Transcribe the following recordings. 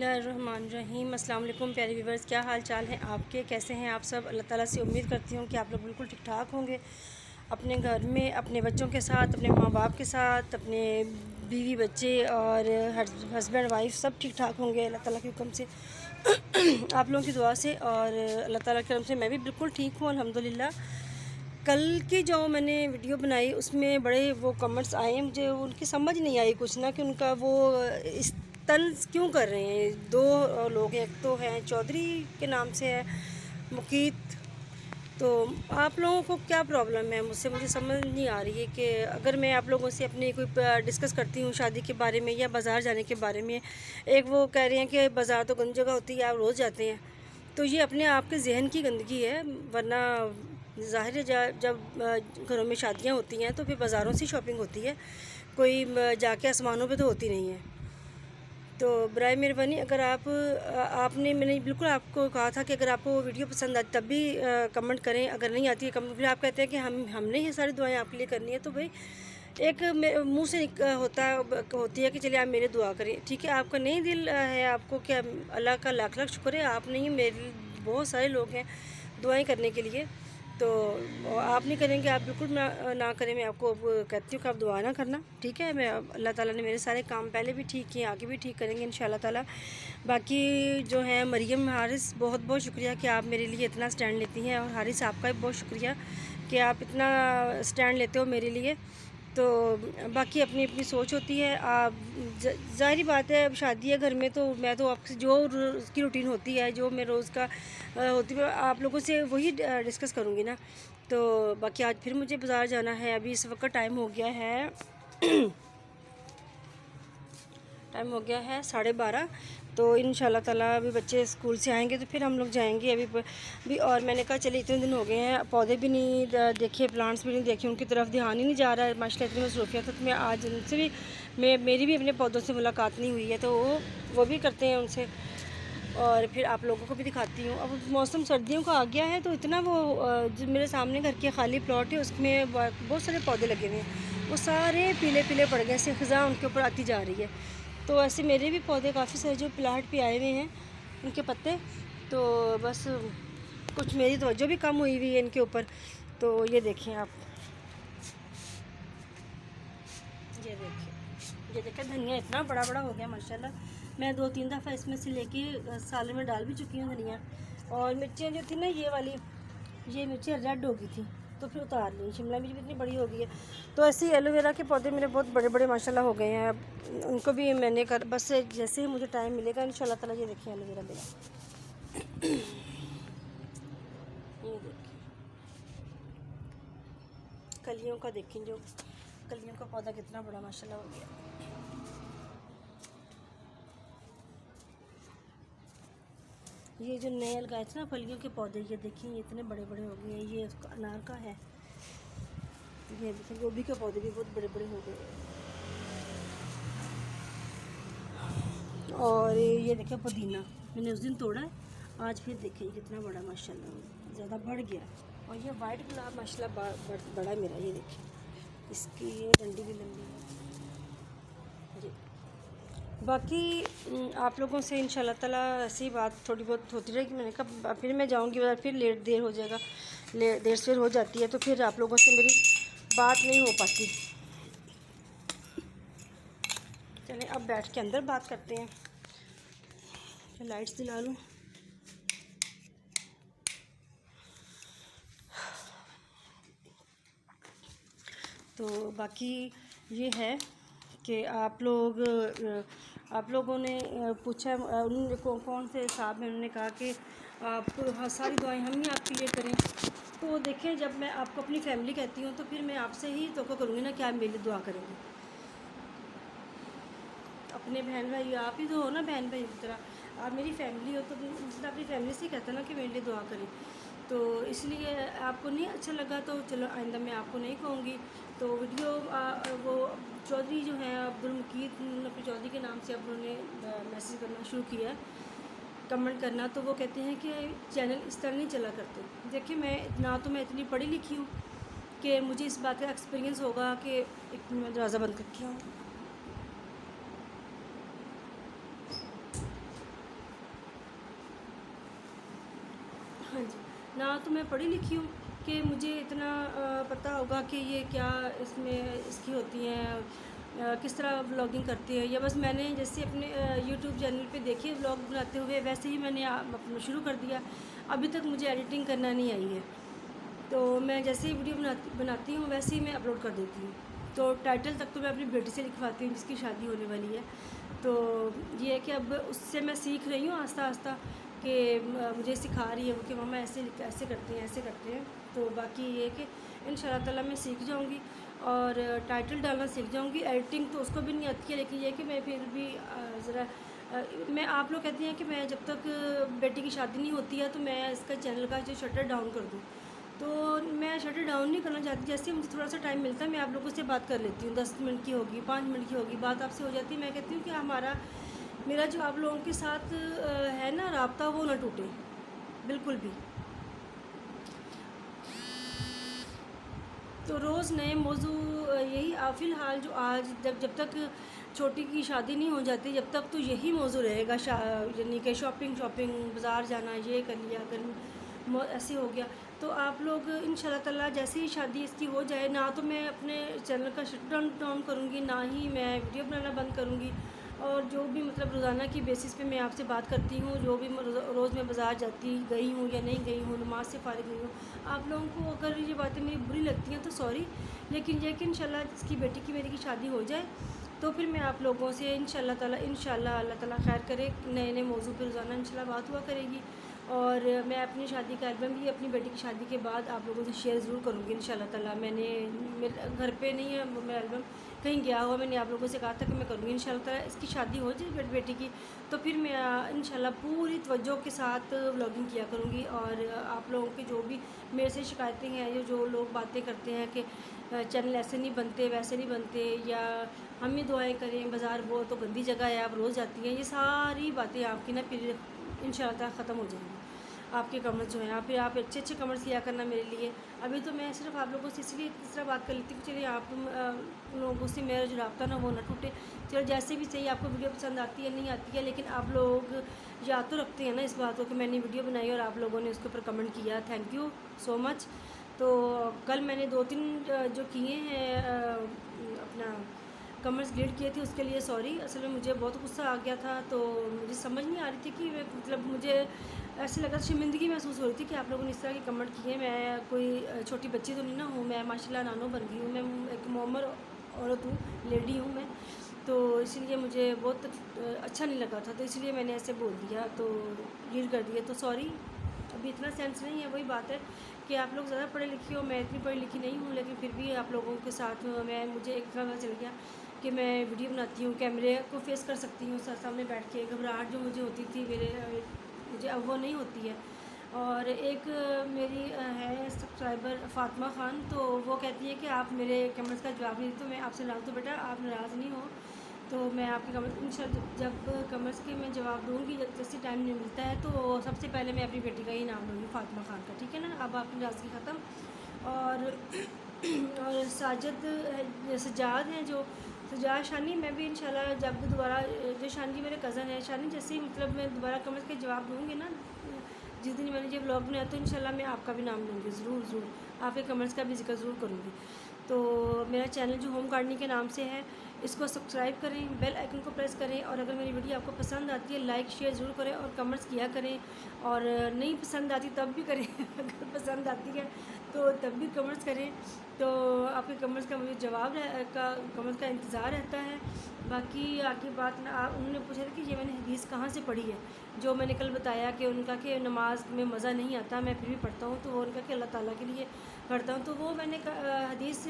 اللہ الرحمن الرحیم۔ السلام علیکم پیارے ویورز، کیا حال چال ہیں آپ کے؟ کیسے ہیں آپ سب؟ اللہ تعالیٰ سے امید کرتی ہوں کہ آپ لوگ بالکل ٹھیک ٹھاک ہوں گے، اپنے گھر میں اپنے بچوں کے ساتھ، اپنے ماں باپ کے ساتھ، اپنے بیوی بچے اور ہسبینڈ وائف سب ٹھیک ٹھاک ہوں گے اللہ تعالیٰ کے حکم سے، آپ لوگوں کی دعا سے اور اللہ تعالیٰ کے حکم سے میں بھی بالکل ٹھیک ہوں الحمدللہ۔ کل کی جو میں نے ویڈیو بنائی اس میں بڑے وہ کمنٹس آئے، مجھے ان کی سمجھ نہیں آئی کچھ نہ، کہ ان کا وہ اس طنز کیوں کر رہے ہیں۔ دو لوگ ہیں، ایک تو ہیں چودھری کے نام سے ہے مقیت، تو آپ لوگوں کو کیا پرابلم ہے مجھے سمجھ نہیں آ رہی ہے کہ اگر میں آپ لوگوں سے اپنی کوئی ڈسکس کرتی ہوں شادی کے بارے میں یا بازار جانے کے بارے میں، ایک وہ کہہ رہے ہیں کہ بازار تو گندی جگہ ہوتی ہے آپ روز جاتے ہیں، تو یہ اپنے آپ کے ذہن کی گندگی ہے، ورنہ ظاہر ہے جب گھروں میں شادیاں ہوتی ہیں تو پھر بازاروں سے شاپنگ ہوتی ہے، کوئی جا کے آسمانوں پہ تو ہوتی نہیں ہے۔ تو برائے مہربانی اگر میں نے بالکل آپ کو کہا تھا کہ اگر آپ کو ویڈیو پسند آتی تب بھی کمنٹ کریں، اگر نہیں آتی ہے کمنٹ، پھر آپ کہتے ہیں کہ ہم نے یہ ساری دعائیں آپ کے لیے کرنی ہے، تو بھائی ایک منہ سے ہوتی ہے کہ چلیے آپ میرے دعا کریں، ٹھیک ہے، آپ کا نہیں دل ہے آپ کو کہ اللہ کا لاکھ لاکھ شکر ہے، آپ نہیں، میرے بہت سارے لوگ ہیں دعائیں کرنے کے لیے، تو آپ نہیں کریں گے، آپ بالکل نہ کریں، میں آپ کو کہتی ہوں کہ آپ دعا نہ کرنا، ٹھیک ہے، میں اللہ تعالیٰ نے میرے سارے کام پہلے بھی ٹھیک کیے، آگے بھی ٹھیک کریں گے انشاءاللہ تعالیٰ۔ باقی جو ہیں مریم حارث، بہت بہت شکریہ کہ آپ میرے لیے اتنا سٹینڈ لیتی ہیں، اور حارث آپ کا بھی بہت شکریہ کہ آپ اتنا سٹینڈ لیتے ہو میرے لیے۔ تو باقی اپنی اپنی سوچ ہوتی ہے، آپ ظاہری بات ہے اب شادی ہے گھر میں، تو میں تو آپ سے جو روز کی روٹین ہوتی ہے، جو میں روز کا ہوتی ہے آپ لوگوں سے وہی ڈسکس کروں گی نا۔ تو باقی آج پھر مجھے بازار جانا ہے، ابھی اس وقت ٹائم ہو گیا ہے 12:30، تو انشاءاللہ تعالیٰ ابھی بچے اسکول سے آئیں گے تو پھر ہم لوگ جائیں گے ابھی اور میں نے کہا چلیے اتنے دن ہو گئے ہیں، پودے بھی نہیں دیکھے، پلانٹس بھی نہیں دیکھے، ان کی طرف دھیان ہی نہیں جا رہا ہے، ماشاءاللہ اتنی مصروفیت ہے، تو میں آج ان سے بھی میری بھی اپنے پودوں سے ملاقات نہیں ہوئی ہے، تو وہ بھی کرتے ہیں ان سے، اور پھر آپ لوگوں کو بھی دکھاتی ہوں۔ اب موسم سردیوں کا آ گیا ہے تو اتنا وہ جو میرے سامنے گھر کے خالی پلاٹ ہے اس میں بہت سارے پودے لگے ہوئے ہیں، وہ سارے پیلے پیلے پڑ گئے، ایسے خزاں ان کے اوپر آتی جا رہی ہے، تو ایسے میرے بھی پودے کافی سارے جو پلاٹ پہ آئے ہوئے ہیں ان کے پتے، تو بس کچھ میری توجہ بھی کم ہوئی ہے ان کے اوپر۔ تو یہ دیکھیں آپ، یہ دیکھیں دھنیا اتنا بڑا بڑا ہو گیا ماشاءاللہ، میں 2-3 دفعہ اس میں سے لے کے سالن میں ڈال بھی چکی ہوں دھنیا، اور مرچیں جو تھی نا یہ مرچیں ریڈ ہو گئی تھی تو پھر اتار لی، شملہ مرچ بھی اتنی بڑی ہو گئی ہے، تو ایسے ہی ایلو ویرا کے پودے میرے بہت بڑے بڑے ماشاءاللہ ہو گئے ہیں، اب ان کو بھی میں نے بس جیسے ہی مجھے ٹائم ملے گا انشاءاللہ تعالیٰ۔ یہ دیکھیں ایلو ویرا میرا، یہ دیکھیں کلیوں کا، دیکھیں جو کلیوں کا پودا کتنا بڑا ماشاءاللہ ہو گیا۔ یہ جو نئے لگائے تھے نا پھلیوں کے پودے، یہ دیکھیں یہ اتنے بڑے بڑے ہو گئے ہیں، یہ انار کا ہے، یہ دیکھیں گوبھی کے پودے بھی بہت بڑے بڑے ہو گئے ہیں، اور یہ دیکھیں پودینہ میں نے اس دن توڑا ہے، آج پھر دیکھیں کتنا بڑا ماشاءاللہ زیادہ بڑھ گیا، اور یہ وائٹ گلاب ماشاءاللہ بڑا ہے میرا، یہ دیکھیں اس کی یہ ڈنڈی بھی لمبی ہے جی۔ باقی آپ لوگوں سے انشاءاللہ تعالیٰ ایسی بات تھوڑی بہت ہوتی رہے گی، میں نے کہا پھر میں جاؤں گی پھر دیر ہو جائے گا، دیر سویر ہو جاتی ہے تو پھر آپ لوگوں سے میری بات نہیں ہو پاتی۔ چلیں اب بیٹھ کے اندر بات کرتے ہیں، لائٹس دلا لوں۔ تو باقی یہ ہے کہ آپ لوگوں نے پوچھا، انہوں نے کون سے صاحب ہیں، انہوں نے کہا کہ آپ ساری دعائیں ہم ہی آپ کے لیے کریں، تو دیکھیں جب میں آپ کو اپنی فیملی کہتی ہوں تو پھر میں آپ سے ہی توقع کروں گی نا کہ آپ میرے لیے دعا کریں گے، اپنے بہن بھائی آپ ہی تو ہو نا، بہن بھائی کی طرح آپ میری فیملی ہو، تو میں اپنی فیملی سے ہی کہتا نا کہ میرے لیے دعا کریں، تو اس لیے آپ کو نہیں اچھا لگا تو چلو آئندہ میں آپ کو نہیں کہوں گی۔ تو ویڈیو وہ چودھری جو ہیں عبدالمقیت نبی چودھری کے نام سے اب انہوں نے میسیج کرنا شروع کیا ہے، کمنٹ کرنا، تو وہ کہتے ہیں کہ چینل اس طرح نہیں چلا کرتے۔ دیکھیں میں اتنی پڑھی لکھی ہوں کہ مجھے اس بات کا ایکسپیرینس ہوگا کہ ایک میں دروازہ بند کرتی ہوں، نہ تو میں پڑھی لکھی ہوں کہ مجھے اتنا پتہ ہوگا کہ یہ کیا اس میں اس کی ہوتی ہیں، کس طرح ولاگنگ کرتی ہے، یا بس میں نے جیسے اپنے یوٹیوب چینل پہ دیکھے ولاگ بناتے ہوئے ویسے ہی میں نے اپنا شروع کر دیا. ابھی تک مجھے ایڈیٹنگ کرنا نہیں آئی ہے، تو میں جیسے ہی ویڈیو بناتی ہوں ویسے ہی میں اپلوڈ کر دیتی ہوں. تو ٹائٹل تک تو میں اپنی بیٹی سے لکھواتی ہوں جس کی شادی ہونے والی ہے. تو یہ ہے کہ اب اس سے میں سیکھ رہی ہوں آہستہ آہستہ، کہ مجھے سکھا رہی ہے وہ کہ ماما ایسے کرتے ہیں ایسے کرتے ہیں. تو باقی یہ ہے کہ ان شاء اللہ تعالیٰ میں سیکھ جاؤں گی اور ٹائٹل ڈالنا سیکھ جاؤں گی. ایڈیٹنگ تو اس کو بھی نہیں آتی ہے، لیکن یہ ہے کہ میں پھر بھی ذرا میں آپ لوگ کہتی ہیں کہ میں جب تک بیٹی کی شادی نہیں ہوتی ہے تو میں اس کا چینل کا جو شٹر ڈاؤن کر دوں. تو میں شٹر ڈاؤن نہیں کرنا چاہتی. جیسے مجھے تھوڑا سا ٹائم ملتا ہے میں آپ لوگوں سے بات کر لیتی ہوں، 10 منٹ کی ہوگی، 5 منٹ کی ہوگی، بات آپ سے ہو جاتی ہے. میں کہتی ہوں کہ میرا جو آپ لوگوں کے ساتھ ہے نا رابطہ، وہ نہ ٹوٹے بالکل بھی. تو روز نئے موضوع یہی فی الحال جو آج جب تک چھوٹی کی شادی نہیں ہو جاتی جب تک تو یہی موضوع رہے گا، یعنی کہ شاپنگ بازار جانا، یہ کر لیا ایسے ہو گیا. تو آپ لوگ ان شاء اللہ تعالیٰ جیسے ہی شادی اس کی ہو جائے، نہ تو میں اپنے چینل کا شٹ ڈاؤن کروں گی، نہ ہی میں ویڈیو بنانا بند کروں گی. اور جو بھی مطلب روزانہ کی بیسس پہ میں آپ سے بات کرتی ہوں، جو بھی روز میں بازار گئی ہوں یا نہیں گئی ہوں، نماز سے فارغ ہوئی ہوں، آپ لوگوں کو اگر یہ باتیں میری بری لگتی ہیں تو سوری. لیکن یہ کہ انشاءاللہ جس کی بیٹی کی میری کی شادی ہو جائے تو پھر میں آپ لوگوں سے انشاءاللہ تعالیٰ اللہ تعالیٰ خیر کرے نئے موضوع پہ روزانہ انشاءاللہ بات ہوا کرے گی. اور میں اپنی شادی کا البم بھی اپنی بیٹی کی شادی کے بعد آپ لوگوں سے شیئر ضرور کروں گی انشاءاللہ تعالیٰ. میں نے میرے گھر پہ نہیں ہے میرا البم، کہیں گیا ہوا. میں نے آپ لوگوں سے کہا تھا کہ میں کروں گی انشاءاللہ تعالیٰ. اس کی شادی ہو جائے بیٹی کی تو پھر میں انشاءاللہ پوری توجہ کے ساتھ ولاگنگ کیا کروں گی. اور آپ لوگوں کے جو بھی میرے سے شکایتیں ہیں، جو لوگ باتیں کرتے ہیں کہ چینل ایسے نہیں بنتے ویسے نہیں بنتے، یا ہم ہی دعائیں کریں، بازار وہ تو گندی جگہ ہے آپ روز جاتی ہیں، یہ ساری باتیں آپ کی نا پھر انشاءاللہ تعالیٰ ختم ہو جائیں گی. آپ کے کمنٹس جو ہیں پھر آپ اچھے کمنٹس کیا کرنا میرے لیے. ابھی تو میں صرف آپ لوگوں سے اس لیے اس طرح بات کر لیتی ہوں کہ چلیے آپ لوگوں سے میرا جو رابطہ نا وہ نہ ٹوٹے. چلو جیسے بھی صحیح، آپ کو ویڈیو پسند آتی ہے نہیں آتی ہے، لیکن آپ لوگ یاد تو رکھتے ہیں نا اس بات کو کہ میں نے ویڈیو بنائی اور آپ لوگوں نے اس کے اوپر کمنٹ کیا. تھینک یو سو مچ. تو کل میں نے 2-3 جو کیے ہیں اپنا کمنٹس ڈیلیٹ کیے تھے، اس کے لیے سوری. اصل میں مجھے بہت غصہ آ گیا تھا، تو مجھے سمجھ نہیں آ رہی تھی کہ مطلب مجھے ایسے لگا شرمندگی محسوس ہو رہی تھی کہ آپ لوگوں نے اس طرح کے کمنٹ کیے. میں کوئی چھوٹی بچی تو نہیں نا ہوں، میں ماشاءاللہ نانو بن گئی ہوں، میں ایک معمر عورت ہوں، لیڈی ہوں میں. تو اس لیے مجھے بہت اچھا نہیں لگا تھا، تو اس لیے میں نے ایسے بول دیا، تو ڈیلیٹ کر دیا. تو سوری، ابھی اتنا سینس نہیں ہے. وہی بات ہے کہ آپ لوگ زیادہ پڑھے لکھے ہو، میں اتنی پڑھی لکھی نہیں ہوں، لیکن پھر بھی آپ لوگوں کے ساتھ مجھے ایک طرح چل گیا کہ میں ویڈیو بناتی ہوں، کیمرے کو فیس کر سکتی ہوں سامنے بیٹھ کے. گھبراہٹ جو مجھے ہوتی تھی مجھے اب وہ نہیں ہوتی ہے. اور ایک میری ہے سبسکرائبر فاطمہ خان، تو وہ کہتی ہے کہ آپ میرے کمنٹس کا جواب نہیں دیتے. تو میں آپ سے ناراض، تو بیٹا آپ ناراض نہیں ہو تو میں آپ کے کمنٹس انشاءاللہ جب کمنٹس کے میں جواب دوں گی، جیسے ٹائم نہیں ملتا ہے تو سب سے پہلے میں اپنی بیٹی کا ہی نام لوں گی، فاطمہ خان کا. ٹھیک ہے نا؟ اب آپ کی ناراضگی ختم. اور سجاد ہیں جو سجاد شانی، میں بھی انشاءاللہ جب دوبارہ جو شانی میرے کزن ہے، شانی جیسے ہی مطلب میں دوبارہ کمنٹس کے جواب دوں گی نا، جس دن میں نے یہ ولاگ بنایا تو انشاءاللہ میں آپ کا بھی نام لوں گی ضرور. آپ کے کمنٹس کا بھی ذکر ضرور کروں گی. تو میرا چینل جو ہوم گارڈننگ کے نام سے ہے، اس کو سبسکرائب کریں، بیل آئیکن کو پریس کریں، اور اگر میری ویڈیو آپ کو پسند آتی ہے لائک شیئر ضرور کریں اور کمنٹس کیا کریں. اور نہیں پسند آتی تب بھی کریں اگر پسند آتی ہے تو تب بھی کمنٹس کریں. تو آپ کے کمنٹس کا مجھے کمنٹس کا انتظار رہتا ہے. باقی آگے بات انہوں نے پوچھا تھا کہ یہ میں نے حدیث کہاں سے پڑھی ہے، جو میں نے کل بتایا کہ ان کا کہ نماز میں مزہ نہیں آتا میں پھر بھی پڑھتا ہوں، تو وہ ان کا کہ اللہ تعالیٰ کے لیے پڑھتا ہوں. تو وہ میں نے حدیث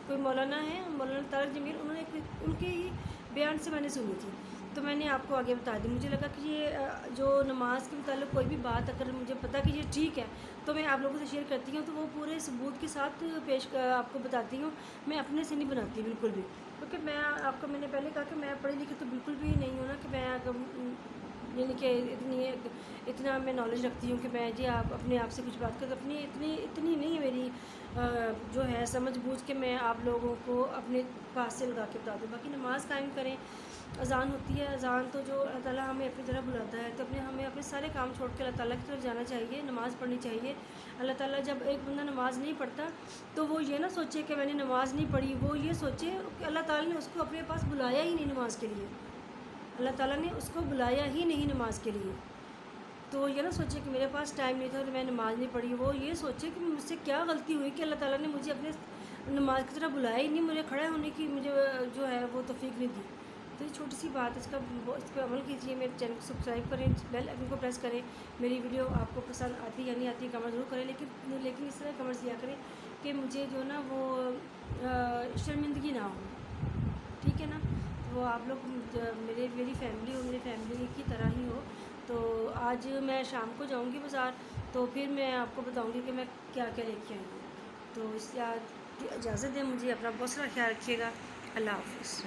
کوئی مولانا ہے، مولانا طارق جمیل، انہوں نے ان کے ہی بیان سے میں نے سنی تھی، تو میں نے آپ کو آگے بتا دی. مجھے لگا کہ یہ جو نماز کے متعلق کوئی بھی بات اگر مجھے پتا کہ یہ ٹھیک ہے تو میں آپ لوگوں سے شیئر کرتی ہوں، تو وہ پورے ثبوت کے ساتھ آپ کو بتاتی ہوں. میں اپنے سے نہیں بناتی بالکل بھی، کیونکہ میں آپ کو میں نے پہلے کہا کہ میں پڑھی لکھی تو بالکل بھی نہیں ہوں نا کہ یعنی کہ اتنا میں نالج رکھتی ہوں کہ میں جی آپ اپنے آپ سے کچھ بات کروں، اپنی اتنی نہیں میری جو ہے سمجھ بوجھ کے میں آپ لوگوں کو اپنے پاس سے لگا کے بتا دوں۔ باقی نماز قائم کریں، اذان ہوتی ہے، اذان تو جو اللہ تعالیٰ ہمیں اپنی طرف بلاتا ہے تو ہمیں اپنے سارے کام چھوڑ کے اللہ تعالیٰ کی طرف جانا چاہیے، نماز پڑھنی چاہیے۔ اللہ تعالیٰ جب ایک بندہ نماز نہیں پڑھتا تو وہ یہ نہ سوچے کہ میں نے نماز نہیں پڑھی، وہ یہ سوچے کہ اللہ تعالیٰ نے اس کو اپنے پاس بلایا ہی نہیں نماز کے لیے، اللہ تعالیٰ نے اس کو بلایا ہی نہیں نماز کے لیے۔ تو یہ نہ سوچے کہ میرے پاس ٹائم نہیں تھا اور میں نماز نہیں پڑھی، وہ یہ سوچے کہ مجھ سے کیا غلطی ہوئی کہ اللہ تعالیٰ نے مجھے اپنے نماز کی طرف بلایا ہی نہیں، مجھے کھڑے ہونے کی مجھے جو ہے وہ توفیق نہیں دی۔ تو یہ چھوٹی سی بات ہے، اس پہ عمل کیجیے، میرے چینل کو سبسکرائب کریں، بیل آئکن کو پریس کریں۔ میری ویڈیو آپ کو پسند آتی یا نہیں آتی کمنٹ ضرور کریں، لیکن اس طرح کمنٹس دیا کریں کہ مجھے جو نا وہ شرمندگی نہ ہو، ٹھیک ہے نا؟ وہ آپ لوگ میری فیملی ہو، میری فیملی کی طرح ہی ہو۔ تو آج میں شام کو جاؤں گی بازار، تو پھر میں آپ کو بتاؤں گی کہ میں کیا کیا لے کے آئی ہوں۔ تو اس سے آج اجازت دیں مجھے، اپنا بہت سارا خیال رکھیے گا، اللہ حافظ۔